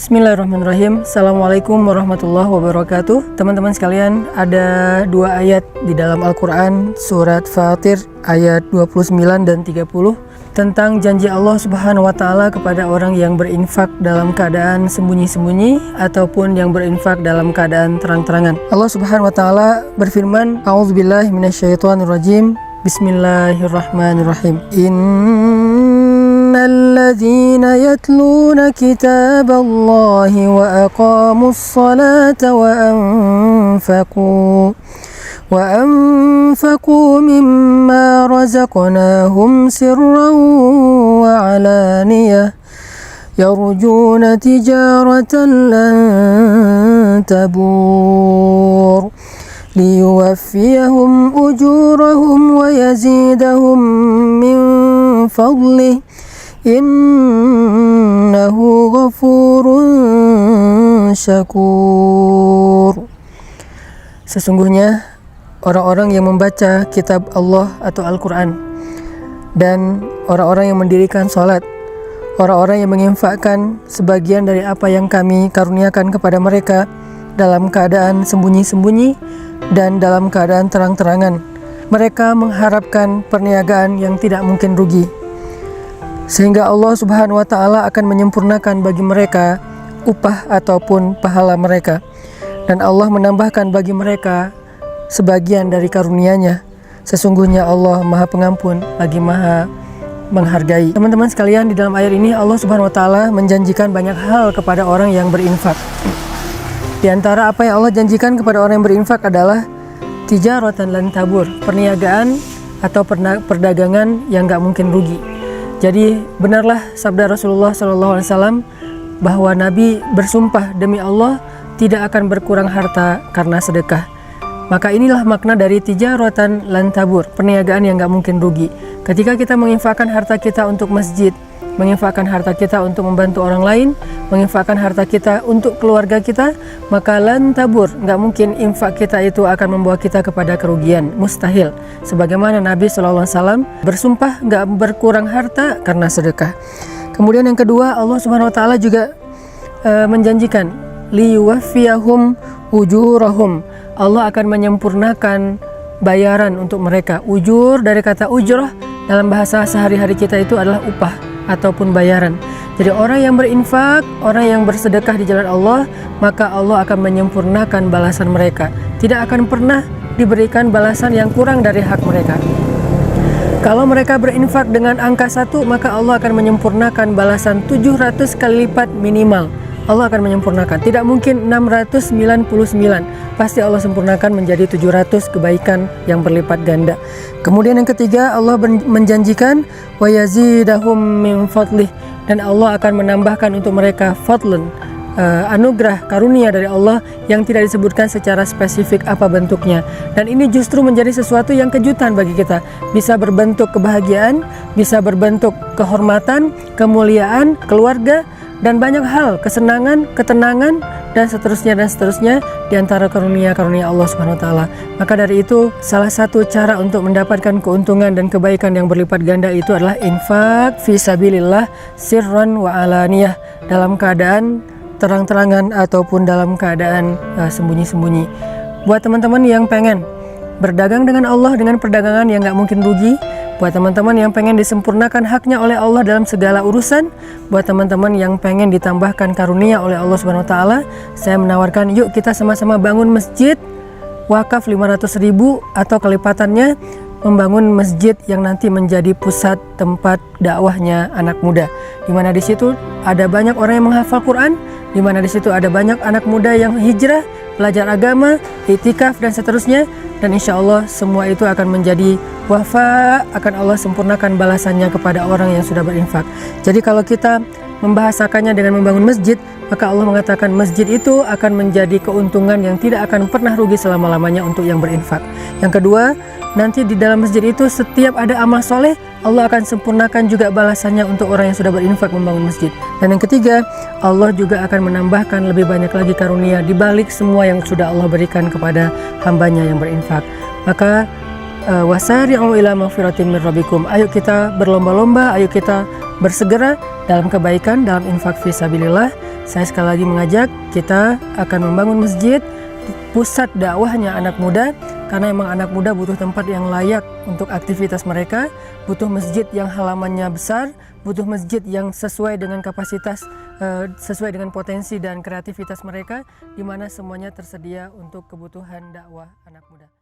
Bismillahirrahmanirrahim. Assalamualaikum warahmatullahi wabarakatuh. Teman-teman sekalian, ada dua ayat di dalam Al-Quran, surat Fatir ayat 29 dan 30, tentang janji Allah Subhanahu wa Ta'ala kepada orang yang berinfak dalam keadaan sembunyi-sembunyi ataupun yang berinfak dalam keadaan terang-terangan. Allah Subhanahu wa Ta'ala berfirman, A'udzubillahi minasyaitonirrajim. Bismillahirrahmanirrahim. الذين يتلون كتاب الله وأقاموا الصلاة وأنفقوا مما رزقناهم سرا وعلانية يرجون تجارة لن تبور ليوفيهم أجورهم ويزيدهم من فضله Innahu ghafurun syakur. Sesungguhnya orang-orang yang membaca kitab Allah atau Al-Quran dan orang-orang yang mendirikan sholat, orang-orang yang menginfakkan sebagian dari apa yang kami karuniakan kepada mereka dalam keadaan sembunyi-sembunyi dan dalam keadaan terang-terangan, mereka mengharapkan perniagaan yang tidak mungkin rugi, sehingga Allah Subhanahu wa Ta'ala akan menyempurnakan bagi mereka upah ataupun pahala mereka, dan Allah menambahkan bagi mereka sebagian dari karunia-Nya. Sesungguhnya Allah Maha Pengampun lagi Maha Menghargai. Teman-teman sekalian, di dalam ayat ini Allah Subhanahu wa Ta'ala menjanjikan banyak hal kepada orang yang berinfak. Di antara apa yang Allah janjikan kepada orang yang berinfak adalah tijaratan lan tabur, perniagaan atau perdagangan yang gak mungkin rugi. Jadi benarlah sabda Rasulullah SAW bahwa Nabi bersumpah demi Allah tidak akan berkurang harta karena sedekah. Maka inilah makna dari tijaratan lan tabur, perniagaan yang gak mungkin rugi. Ketika kita menginfakkan harta kita untuk masjid, menginfakkan harta kita untuk membantu orang lain, menginfakkan harta kita untuk keluarga kita, maka lan tabur, gak mungkin infak kita itu akan membawa kita kepada kerugian, mustahil. Sebagaimana Nabi SAW bersumpah gak berkurang harta karena sedekah. Kemudian yang kedua, Allah Subhanahu wa Ta'ala juga menjanjikan liyuwaffiyahum ujurahum, Allah akan menyempurnakan bayaran untuk mereka. Ujur dari kata ujrah dalam bahasa sehari-hari kita itu adalah upah ataupun bayaran. Jadi orang yang berinfak, orang yang bersedekah di jalan Allah, maka Allah akan menyempurnakan balasan mereka. Tidak akan pernah diberikan balasan yang kurang dari hak mereka. Kalau mereka berinfak dengan angka 1, maka Allah akan menyempurnakan balasan 700 kali lipat minimal. Allah akan menyempurnakan. Tidak mungkin 699. Pasti Allah sempurnakan menjadi 700 kebaikan yang berlipat ganda. Kemudian yang ketiga, Allah menjanjikan wa yazidahum min fadlih, dan Allah akan menambahkan untuk mereka fadlan, anugerah karunia dari Allah yang tidak disebutkan secara spesifik apa bentuknya. Dan ini justru menjadi sesuatu yang kejutan bagi kita. Bisa berbentuk kebahagiaan, bisa berbentuk kehormatan, kemuliaan, keluarga, dan banyak hal, kesenangan, ketenangan, dan seterusnya di antara karunia-karunia Allah Subhanahu wa Ta'ala. Maka dari itu, salah satu cara untuk mendapatkan keuntungan dan kebaikan yang berlipat ganda itu adalah infak fi sabilillah sirran wa alaniyah, dalam keadaan terang-terangan ataupun dalam keadaan sembunyi-sembunyi. Buat teman-teman yang pengen berdagang dengan Allah dengan perdagangan yang gak mungkin rugi, buat teman-teman yang pengen disempurnakan haknya oleh Allah dalam segala urusan, buat teman-teman yang pengen ditambahkan karunia oleh Allah Subhanahu wa Ta'ala, saya menawarkan yuk kita sama-sama bangun masjid wakaf 500.000 atau kelipatannya, membangun masjid yang nanti menjadi pusat tempat dakwahnya anak muda, di mana di situ ada banyak orang yang menghafal Quran, di mana di situ ada banyak anak muda yang hijrah, belajar agama, iktikaf dan seterusnya, dan insya Allah semua itu akan menjadi wafa, akan Allah sempurnakan balasannya kepada orang yang sudah berinfak. Jadi kalau kita membahasakannya dengan membangun masjid, maka Allah mengatakan masjid itu akan menjadi keuntungan yang tidak akan pernah rugi selama-lamanya untuk yang berinfak. Yang kedua, nanti di dalam masjid itu setiap ada amal soleh, Allah akan sempurnakan juga balasannya untuk orang yang sudah berinfak membangun masjid. Dan yang ketiga, Allah juga akan menambahkan lebih banyak lagi karunia di balik semua yang sudah Allah berikan kepada hambanya yang berinfak. Maka wasari'u ila maghfiratin min rabbikum, ayo kita berlomba-lomba, ayo kita bersegera dalam kebaikan, dalam infak fisabilillah, Saya sekali lagi mengajak, kita akan membangun masjid, pusat dakwahnya anak muda, karena emang anak muda butuh tempat yang layak untuk aktivitas mereka, butuh masjid yang halamannya besar, butuh masjid yang sesuai dengan kapasitas, sesuai dengan potensi dan kreativitas mereka, di mana semuanya tersedia untuk kebutuhan dakwah anak muda.